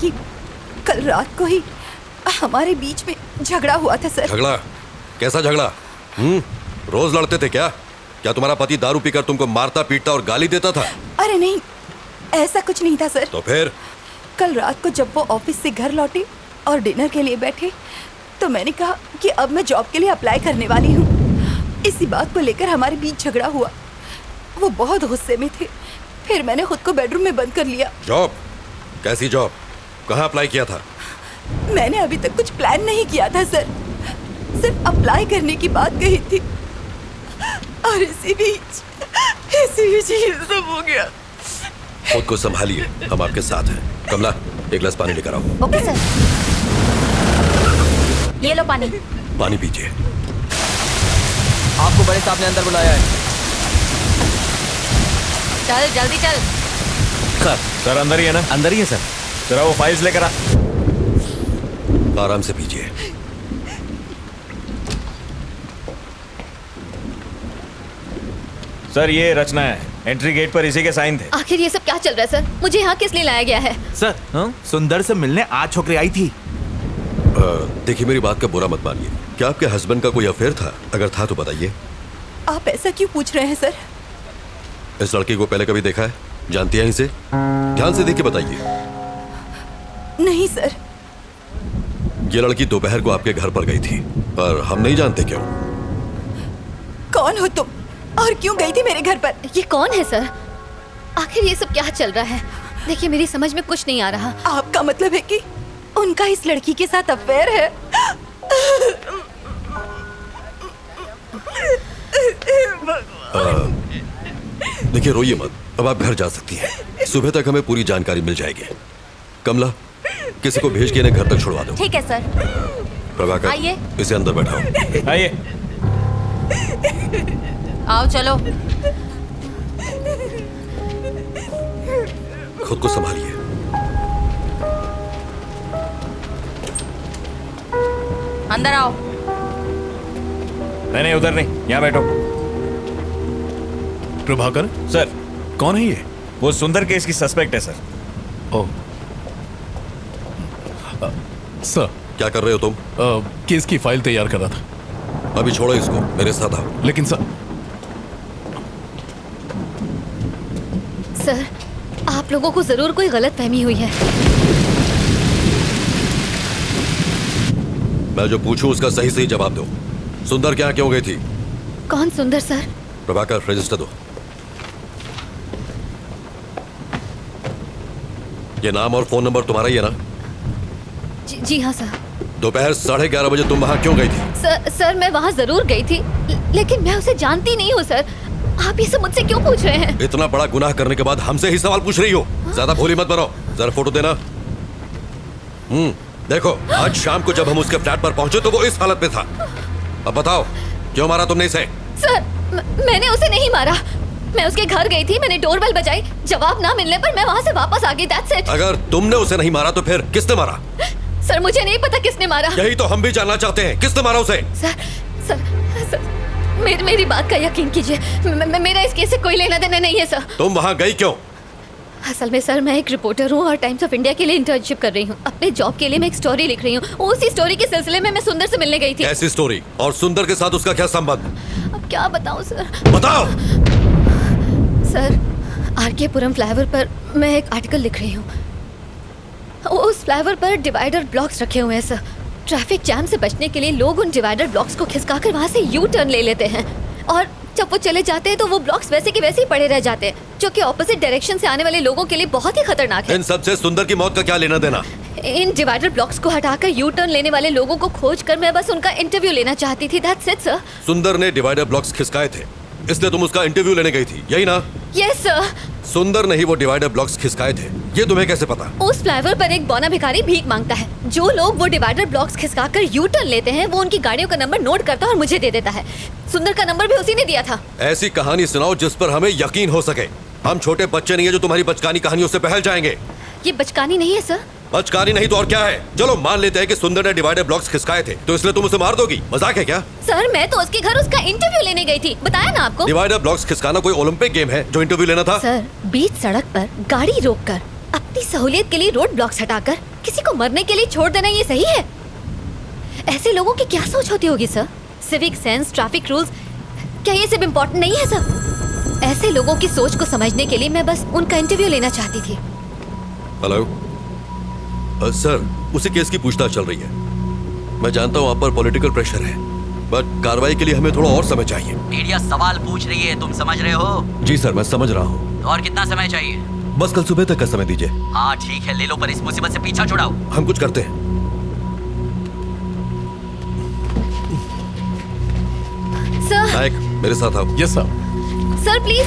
कि कल रात को ही हमारे बीच में झगड़ा हुआ था सर। झगड़ा? कैसा झगड़ा? रोज लड़ते थे क्या? क्या तुम्हारा पति दारू पीकर तुमको मारता पीटता और गाली देता था? अरे नहीं, ऐसा कुछ नहीं था सर। तो फिर? कल रात को जब वो ऑफिस से घर लौटे और डिनर के लिए बैठे तो मैंने कहा कि अब मैं जॉब के लिए अप्लाई करने वाली हूँ। इसी बात को लेकर हमारे बीच झगड़ा हुआ। वो बहुत गुस्से में थे। फिर मैंने खुद को बेडरूम में बंद कर लिया। जॉब? कैसी जॉब? कहाँ अप्लाई किया था? मैंने अभी तक कुछ प्लान नहीं किया था सर, सिर्फ अप्लाई करने की बात कही थी और इसी बीच ये सब हो गया। खुद को संभालिए, हम आपके साथ हैं। कमला, एक गिलास पानी लेकर आओ। Okay sir. ये लो पानी। पानी पीजिए। आपको बड़े साहब ने अंदर बुलाया है। चल जल्दी चल। सर अंदर ही है ना? अंदर ही है सर। जरा वो फाइल्स लेकर आ। आराम से पीजिए। सर ये रचना है, एंट्री गेट पर इसी के साइन थे। आखिर ये सब क्या चल रहा है सर? मुझे यहाँ किस लिए लाया गया है? सर सुंदर से मिलने आज छोकरी आई थी। देखिए, मेरी बात का बुरा मत मानिए। क्या आपके हस्बैंड का कोई अफेयर था? अगर था तो बताइए। आप ऐसा क्यों पूछ रहे हैं सर? इस लड़की को पहले कभी देखा है? जानती हैं इसे? ध्यान से देख के बताइए। नहीं सर। ये लड़की दोपहर को आपके घर पर गई थी और हम नहीं जानते क्यों। कौन हो तुम और क्यों गई थी मेरे घर पर? ये कौन है सर? आखिर ये सब क्या चल रहा है? देखिए मेरी समझ में कुछ नहीं आ रहा। आपका मतलब है कि उनका इस लड़की के साथ अफेयर है? देखिए, रोइए मत। अब आप घर जा सकती हैं। सुबह तक हमें पूरी जानकारी मिल जाएगी। कमला, किसी को भेज के इन्हें घर तक छुड़वा दो। ठीक है सर। प्रभाकर, आइए। इसे अंदर बैठाओ। आइए। आओ चलो। खुद को संभालिए। अंदर आओ। नहीं उधर नहीं, यहाँ बैठो। प्रभाकर सर, कौन है ये? वो सुंदर केस की सस्पेक्ट है सर। ओह सर, क्या कर रहे हो तुम? केस की फाइल तैयार कर रहा था। अभी छोड़ो इसको, मेरे साथ आओ। लेकिन सर सर, आप लोगों को जरूर कोई गलतफहमी हुई है। मैं जो पूछूं उसका सही सही जवाब दो। सुंदर क्या क्यों गई थी? कौन सुंदर सर? प्रभाकर, रजिस्टर दो। ये नाम और फोन नंबर तुम्हारा ही है ना? जी हाँ सर। दोपहर 11:30 बजे तुम वहां क्यों गई थी? सर मैं वहाँ जरूर गई थी, लेकिन मैं उसे जानती नहीं हूँ सर। आप ये सब मुझसे क्यों पूछ रहे हैं? इतना बड़ा गुनाह करने के बाद हमसे ही सवाल पूछ रही हो? ज्यादा भोली मत बनो। जरा फोटो देना। देखो, आज शाम को जब हम उसके फ्लैट पर पहुंचे तो वो इस हालत में था। अब बताओ, क्यों मारा तुमने इसे? सर, मैंने उसे नहीं मारा। मैं उसके घर गई थी, मैंने डोरबेल बजाई, जवाब ना मिलने पर मैं वहाँ से वापस आ गई। That's it. अगर तुमने उसे नहीं मारा तो फिर किसने मारा? सर मुझे नहीं पता किसने मारा। यही तो हम भी जानना चाहते हैं, किसने मारा उसे? सर मेरी बात का यकीन कीजिए। मेरा इस केस से कोई लेना देना नहीं है सर। तुम वहाँ गई क्यों? असल में सर मैं एक रिपोर्टर हूँ और टाइम्स ऑफ इंडिया के लिए इंटर्नशिप कर रही हूँ। अपने जॉब के लिए मैं एक स्टोरी लिख रही हूँ। उसी स्टोरी के सिलसिले में मैं सुंदर से मिलने गई थी। ऐसी स्टोरी? और सुंदर के साथ उसका क्या संबंध? अब क्या बताऊँ सर? बताओ। सर, आरके पुरम फ्लाईओवर पर मैं एक आर्टिकल लिख रही हूँ। उस फ्लाईओवर पर डिवाइडर ब्लॉक्स रखे हुए हैं सर। ट्रैफिक जैम से बचने के लिए लोग उन डिवाइडर ब्लॉक्स को खिसकाकर वहाँ से यू टर्न ले लेते हैं और जब वो चले जाते हैं तो वो ब्लॉक्स वैसे के वैसे ही पड़े रह जाते हैं, जो कि ऑपोजिट डायरेक्शन से आने वाले लोगों के लिए बहुत ही खतरनाक है। इन सबसे सुंदर की मौत का क्या लेना देना? इन डिवाइडर ब्लॉक्स को हटाकर यू टर्न लेने वाले लोगों को खोजकर मैं बस उनका इंटरव्यू लेना चाहती थी। That's it sir. सुंदर ने डिवाइडर ब्लॉक्स खिसकाए थे, इसलिए तुम उसका इंटरव्यू लेने गई थी, यही ना? Yes sir. सुंदर ने ही वो डिवाइडर ब्लॉक्स खिसकाए थे, ये तुम्हें कैसे पता? उस फ्लाईओवर पर एक बौना भिखारी भीख मांगता है। जो लोग वो डिवाइडर ब्लॉक्स खिसकाकर यू टर्न लेते हैं वो उनकी गाड़ियों का नंबर नोट करता है और मुझे दे देता है। सुंदर का नंबर भी उसी ने दिया था। ऐसी कहानी सुनाओ जिस पर हमें यकीन हो सके। हम छोटे बच्चे नहीं है जो तुम्हारी बचकानी कहानियों से बहल जाएंगे। ये बचकानी नहीं है सर। बचकानी नहीं तो और क्या है? चलो मान लेते हैं कि सुंदर ने डिवाइडर ब्लॉक्स खिसकाए थे, तो इसलिए तुम उसे मार दोगी? मजाक है क्या? सर मैं तो उसके घर उसका इंटरव्यू लेने गई थी, बताया ना आपको। डिवाइडर ब्लॉक्स खिसकाना कोई ओलंपिक गेम है जो इंटरव्यू लेना था? सर बीच सड़क पर गाड़ी रोककर अपनी सहूलियत के लिए रोड ब्लॉक्स हटाकर किसी को मरने के लिए छोड़ देना ये सही है? ऐसे लोगों की क्या सोच होती होगी sir? Civic sense, traffic rules, क्या ये सब इम्पोर्टेंट नहीं है सर? ऐसे लोगों की सोच को समझने के लिए मैं बस उनका इंटरव्यू लेना चाहती थी। हेलो सर, उसी केस की पूछताछ चल रही है। मैं जानता हूँ आप पर पॉलिटिकल प्रेशर है, बट कार्रवाई के लिए हमें थोड़ा और समय चाहिए। मीडिया सवाल पूछ रही है, तुम समझ रहे हो? जी सर, मैं समझ रहा हूँ। और कितना समय चाहिए? बस कल सुबह तक का समय दीजिए। हाँ ठीक है, ले लो, पर इस मुसीबत से पीछा छुड़ाओ। हम कुछ करते हैं। सर, नायक, मेरे साथ आओ। Yes sir. Sir please.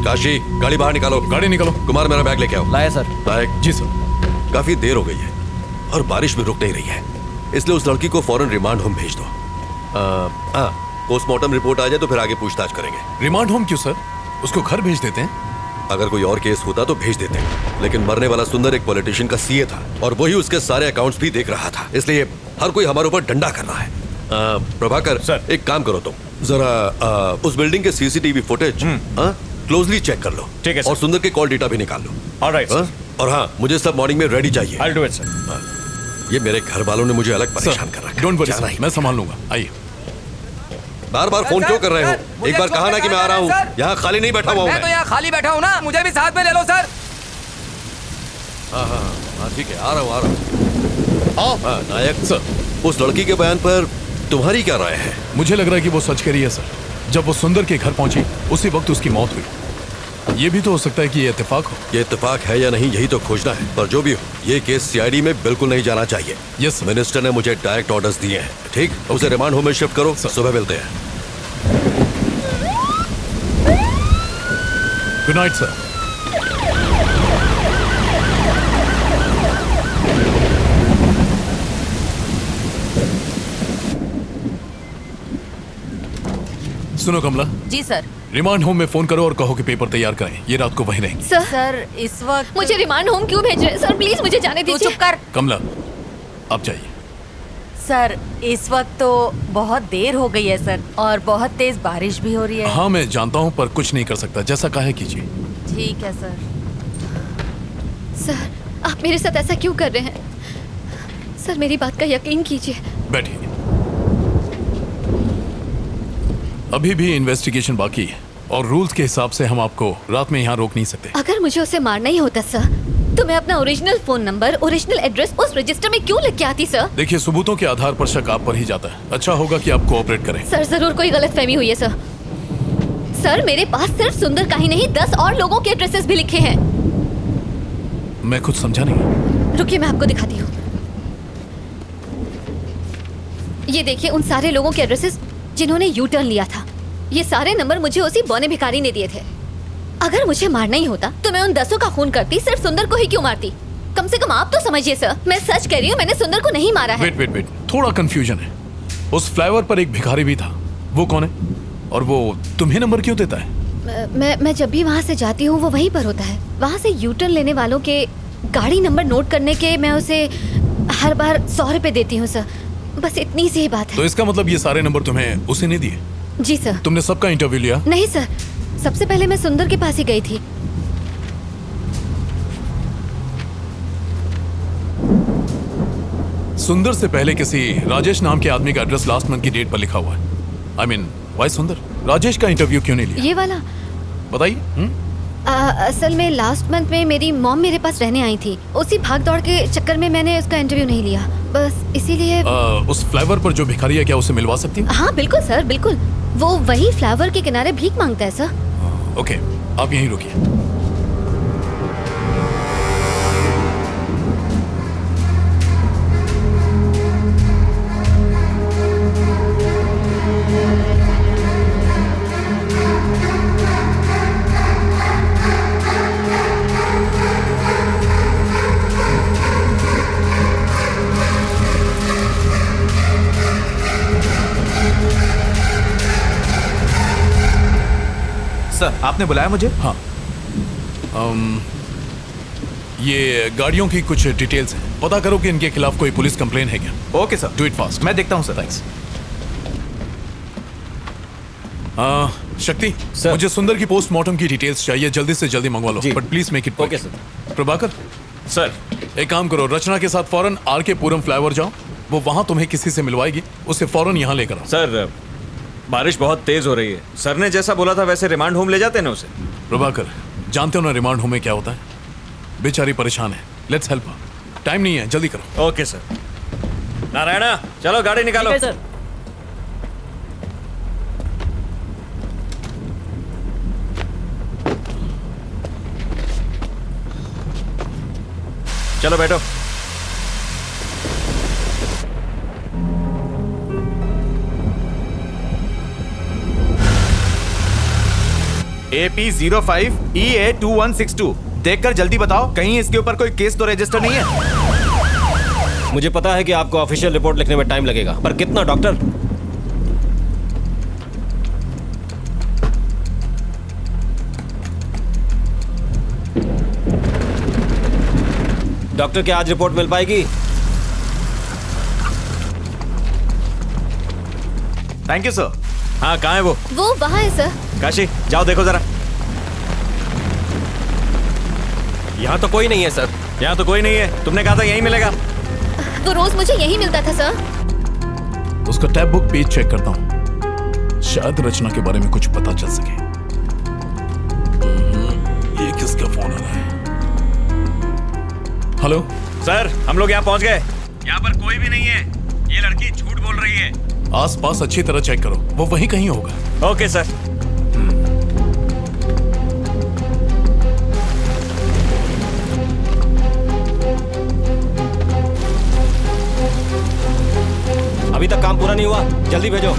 Kashi, गाड़ी बाहर निकालो। गाड़ी निकालो। कुमार, मेरा बैग लेके आओ। लाया सर। नायक। जी सर। काफी देर हो गई है और बारिश भी रुक नहीं रही है, इसलिए उस लड़की को फौरन रिमांड होम भेज दो। पोस्टमार्टम रिपोर्ट आ जाए तो फिर आगे पूछताछ करेंगे। रिमांड होम क्यों सर? उसको घर भेज देते हैं। अगर कोई और केस होता तो भेज देते, लेकिन मरने वाला सुंदर एक पॉलिटिशियन का सीए था और वही उसके सारे अकाउंट्स भी देख रहा था, इसलिए हर कोई हमारे ऊपर डंडा कर रहा है। प्रभाकर सर। एक काम करो तुम, जरा उस बिल्डिंग के सीसीटीवी फुटेज क्लोजली चेक कर लो। ठीक है सर। और सुंदर के कॉल डेटा भी निकाल लो। Alright sir. और हाँ, मुझे सब मॉर्निंग में रेडी चाहिए। I will do it sir. ये मेरे घर वालों ने मुझे अलग परेशान कर रखा है। डोंट वरी जाना सर, ही मैं संभाल लूंगा। आइए। बार बार फोन क्यों कर रहे हो? एक बार कहा ना कि मैं आ रहा हूँ। यहाँ खाली नहीं बैठा हुआ हूँ मैं तो यहाँ खाली बैठा हूँ ना, मुझे भी साथ में ले लो सर। हाँ, ठीक है, आ रहा हूँ। हाँ, नायक सर, उस लड़की के बयान पर तुम्हारी क्या राय है? मुझे लग रहा है कि वो सच कह रही है सर। जब वो सुंदर के घर पहुंची उसी वक्त उसकी मौत हुई। ये भी तो हो सकता है कि ये इत्तेफाक हो। ये इत्तेफाक है या नहीं, यही तो खोजना है। पर जो भी हो, ये केस सीआईडी में बिल्कुल नहीं जाना चाहिए। Yes sir. मिनिस्टर ने मुझे डायरेक्ट ऑर्डर्स दिए हैं। ठीक, उसे रिमांड होम में शिफ्ट करो। सुबह मिलते हैं। Good night sir. सुनो कमला, जी सर। रिमांड होम में फोन करो और कहो कि पेपर तैयार करें। ये रात को वहीं रहेंगे। सर, सर इस वक्त मुझे रिमांड होम क्यों भेज रहे हैं? सर प्लीज मुझे जाने तू दीजिए। चुप कर। कमला, आप जाइए। सर इस वक्त तो बहुत देर हो गई है सर, और बहुत तेज बारिश भी हो रही है। हाँ मैं जानता हूँ, पर कुछ नहीं कर सकता। जैसा कहा है कीजिए। ठीक है सर। सर, आप मेरे साथ ऐसा क्यों कर रहे हैं? सर मेरी बात का यकीन कीजिए। बैठिए। अभी भी इन्वेस्टिगेशन बाकी है और रूल्स के हिसाब से हम आपको रात में यहाँ रोक नहीं सकते। अगर मुझे उसे मारना ही होता सर, तो मैं अपना original phone number, original address उस रजिस्टर में क्यों लिख के आती सर? देखिए, सबूतों के आधार पर शक आप पर ही जाता है। अच्छा होगा कि आप कोऑपरेट करें। सर जरूर कोई गलतफहमी हुई है सर। सर मेरे पास सिर्फ सुंदर का ही नहीं 10 और लोगों के एड्रेसेस भी लिखे हैं। मैं कुछ समझा नहीं। रुकिए मैं आपको दिखाती हूँ। ये देखिए उन सारे लोगों के एड्रेसेस जिन्होंने यू टर्न लिया था। ये सारे नंबर मुझे उसी बौने भिखारी ने दिए थे। अगर मुझे मारना ही होता तो मैं उन 10 का खून करती, सिर्फ सुंदर को ही क्यों मारती? कम से कम आप तो समझिए सर, मैं सच कह रही हूँ, मैंने सुंदर को नहीं मारा है। वेट, थोड़ा कंफ्यूजन है। उस फ्लाईओवर पर एक भिखारी भी था, वो कौन है? और वो तुम्हें नंबर क्यों देता है? मैं जब भी वहाँ से जाती हूँ वो वहीं पर होता है। वहाँ से यू टर्न लेने वालों के गाड़ी नंबर नोट करने के मैं उसे हर बार 100 रुपए देती हूँ सर। बस इतनी सी ही बात है। तो इसका मतलब ये सारे नंबर तुम्हें उसे नहीं दिए? जी सर। तुमने सबका इंटरव्यू लिया? नहीं सर, सबसे पहले मैं सुंदर के पास ही गई थी। सुंदर से पहले किसी राजेश नाम के आदमी का एड्रेस लास्ट मंथ की डेट पर लिखा हुआ है। आई मीन वाई सुंदर राजेश का इंटरव्यू क्यों नहीं लिया? ये वाला बताइए। असल में लास्ट मंथ में मेरी मॉम मेरे पास रहने आई थी। उसी भाग दौड़ के चक्कर में मैंने उसका इंटरव्यू नहीं लिया, बस इसीलिए। उस फ्लाईओवर पर जो भिखारी है, क्या उसे मिलवा सकती हूँ? हाँ बिल्कुल सर, बिल्कुल। वो वही फ्लाईओवर के किनारे भीख मांगता है सर। ओके, आप यहीं रुकिए। सर आपने बुलाया मुझे? हाँ। ये गाड़ियों की कुछ डिटेल्स हैं। पता करो कि इनके खिलाफ कोई पुलिस कंप्लेन है क्या? Okay sir, do it fast. मैं देखता हूँ सर। थैंक्स। शक्ति सर। मुझे सुंदर की पोस्टमार्टम की डिटेल्स चाहिए, जल्दी से जल्दी मंगवा लो, जी। But please make it okay, Prabhakar, sir. एक काम करो, रचना के साथ फौरन आर के पुरम फ्लाईओवर जाओ, वो वहां तुम्हें किसी से मिलवाएगी, उसे फौरन यहाँ लेकर आओ। सर बारिश बहुत तेज हो रही है, सर ने जैसा बोला था वैसे रिमांड होम ले जाते हैं ना उसे। प्रभाकर, जानते हो ना रिमांड होम में क्या होता है? बेचारी परेशान है, लेट्स हेल्प हर। टाइम नहीं है, जल्दी करो। Okay sir. नारायणा चलो गाड़ी निकालो। सर। चलो बैठो। AP05EA2162 देखकर जल्दी बताओ, कहीं इसके ऊपर कोई केस तो रजिस्टर नहीं है? मुझे पता है कि आपको ऑफिशियल रिपोर्ट लिखने में टाइम लगेगा, पर कितना डॉक्टर? डॉक्टर, क्या आज रिपोर्ट मिल पाएगी? Thank you sir. हाँ कहाँ है वो? वो वहाँ है सर। काशी जाओ देखो जरा। यहाँ तो कोई नहीं है सर। यहाँ तो कोई नहीं है, तुमने कहा था यहीं मिलेगा। वो रोज मुझे यही मिलता था सर। उसका टैब बुक पेज चेक करता हूँ, शायद रचना के बारे में कुछ पता चल सके। ये किसका फोन आ रहा है? हेलो सर हम लोग यहाँ पहुँच गए, यहाँ पर कोई भी नहीं है, ये लड़की झूठ बोल रही है। आसपास अच्छी तरह चेक करो, वो वहीं कहीं होगा। Okay sir. अभी तक काम पूरा नहीं हुआ, जल्दी भेजो।